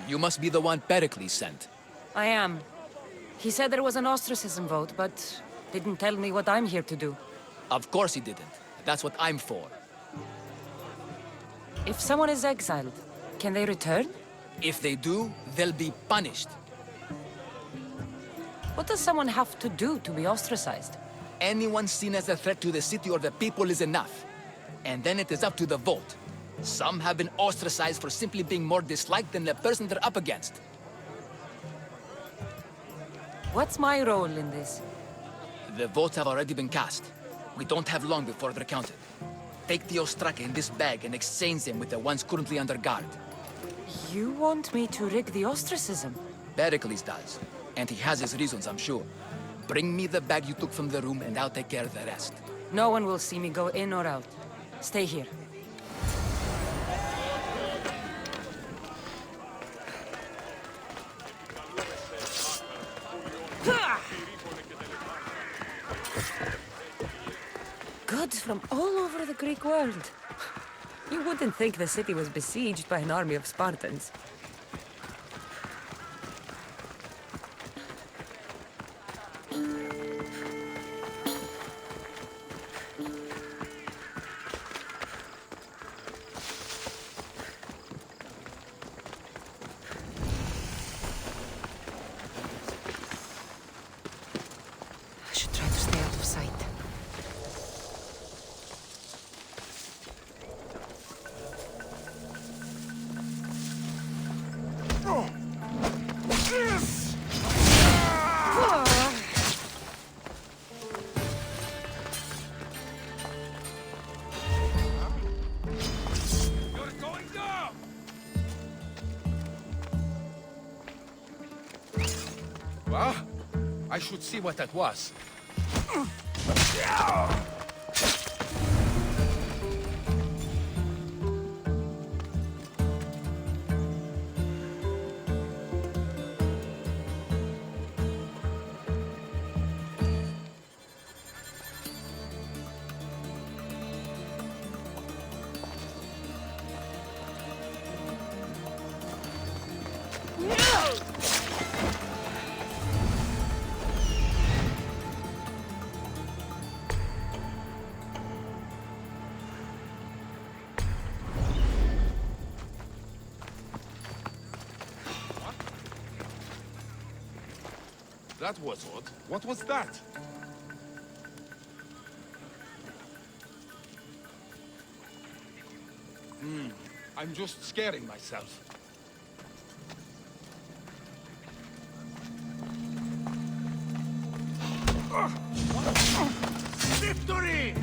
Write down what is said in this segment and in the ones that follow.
You must be the one Perikles sent. I am. He said there was an ostracism vote, but didn't tell me what I'm here to do. Of course he didn't. That's what I'm for. If someone is exiled, can they return? If they do, they'll be punished. What does someone have to do to be ostracized? Anyone seen as a threat to the city or the people is enough. And then it is up to the vote. Some have been ostracized for simply being more disliked than the person they're up against. What's my role in this? The votes have already been cast. We don't have long before they're counted. Take the Ostraka in this bag and exchange them with the ones currently under guard. You want me to rig the ostracism? Perikles does. And he has his reasons, I'm sure. Bring me the bag you took from the room and I'll take care of the rest. No one will see me go in or out. Stay here. Goods from all over the Greek world. You wouldn't think the city was besieged by an army of Spartans. I should try to stay out of sight. Well, I should see what that was. That was odd. What was that? I'm just scaring myself. Victory!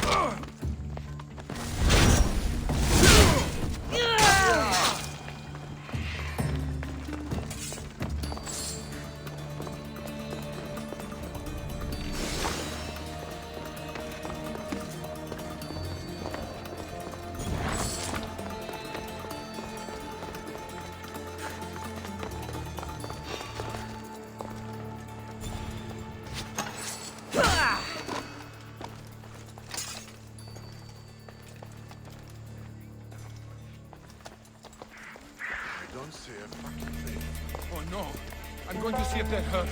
Don't say a fucking thing. Oh no! I'm going to see if that hurt.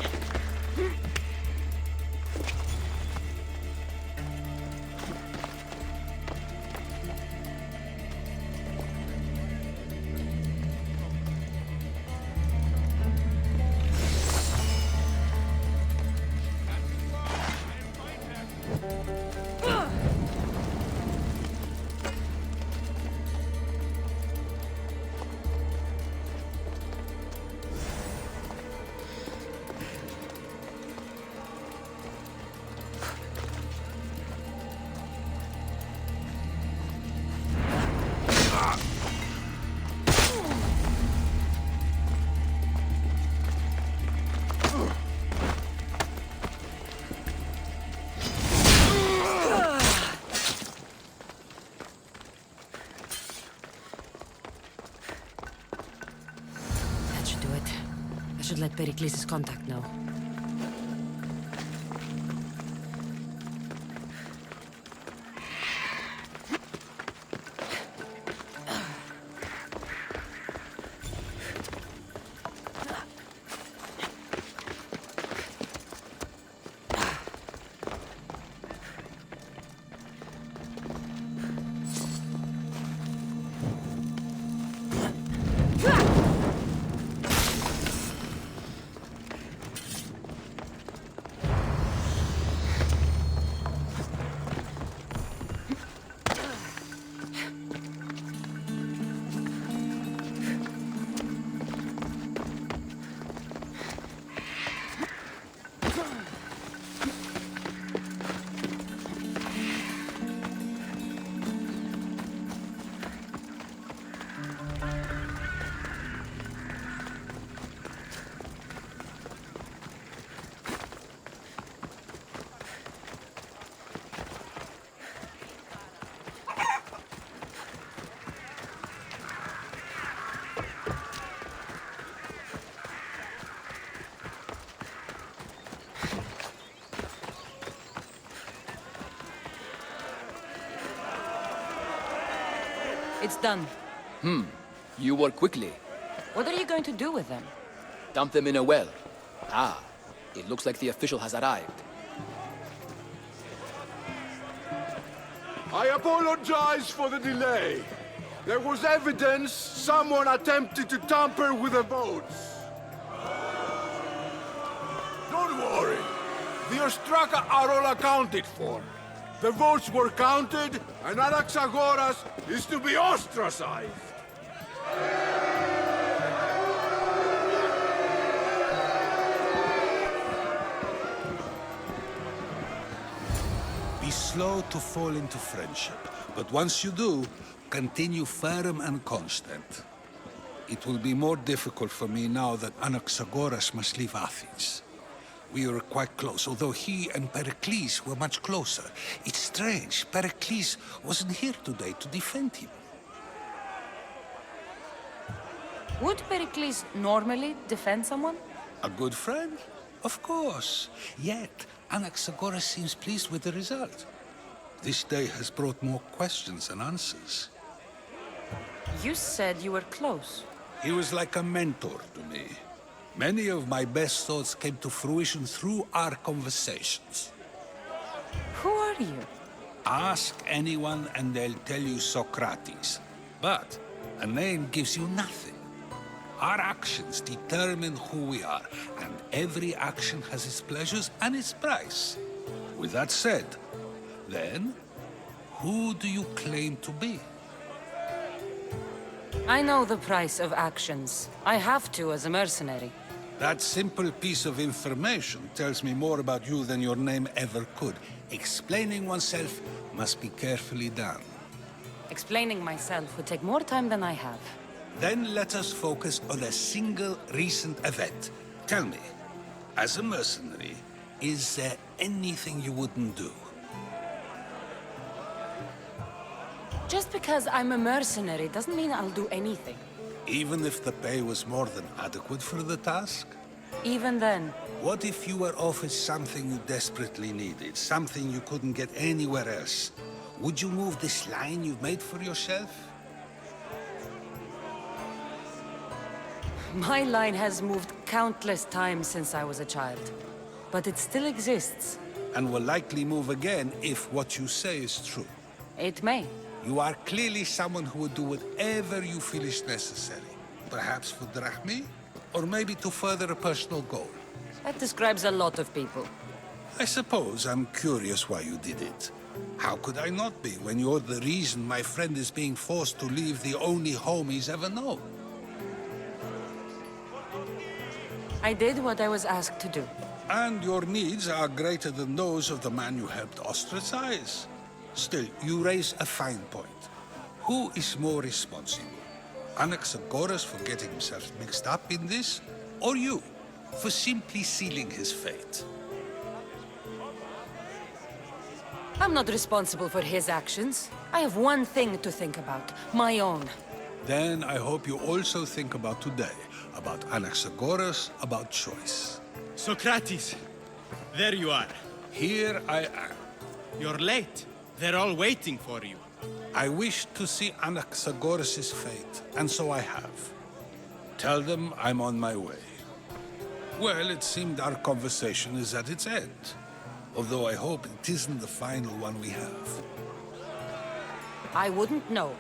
I should let Perikles' contact know. It's done. You work quickly. What are you going to do with them? Dump them in a well. Ah, it looks like the official has arrived. I apologize for the delay. There was evidence someone attempted to tamper with the votes. Don't worry. The Ostraka are all accounted for. The votes were counted, and Anaxagoras is to be ostracized. Be slow to fall into friendship, but once you do, continue firm and constant. It will be more difficult for me now that Anaxagoras must leave Athens. We were quite close, although he and Perikles were much closer. It's strange, Perikles wasn't here today to defend him. Would Pericles normally defend someone? A good friend? Of course. Yet, Anaxagoras seems pleased with the result. This day has brought more questions than answers. You said you were close. He was like a mentor to me. Many of my best thoughts came to fruition through our conversations. Who are you? Ask anyone and they'll tell you Socrates. But a name gives you nothing. Our actions determine who we are, and every action has its pleasures and its price. With that said, then, who do you claim to be? I know the price of actions. I have to as a mercenary. That simple piece of information tells me more about you than your name ever could. Explaining oneself must be carefully done. Explaining myself would take more time than I have. Then let us focus on a single recent event. Tell me, as a mercenary, is there anything you wouldn't do? Just because I'm a mercenary doesn't mean I'll do anything. Even if the pay was more than adequate for the task? Even then, What if you were offered something you desperately needed, something you couldn't get anywhere else? Would you move this line you've made for yourself? my line has moved countless times since I was a child. But it still exists. And will likely move again if what you say is true. It may. You are clearly someone who would do whatever you feel is necessary. Perhaps for drachmi, or maybe to further a personal goal. That describes a lot of people. I suppose I'm curious why you did it. How could I not be when you're the reason my friend is being forced to leave the only home he's ever known? I did what I was asked to do. And your needs are greater than those of the man you helped ostracize. Still, you raise a fine point. Who is more responsible? Anaxagoras for getting himself mixed up in this, or you, for simply sealing his fate? I'm not responsible for his actions. I have one thing to think about, my own. Then I hope you also think about today, about Anaxagoras, about choice. Socrates! There you are. Here I am. You're late. They're all waiting for you. I wish to see Anaxagoras' fate, and so I have. Tell them I'm on my way. Well, it seemed our conversation is at its end. Although I hope it isn't the final one we have. I wouldn't know.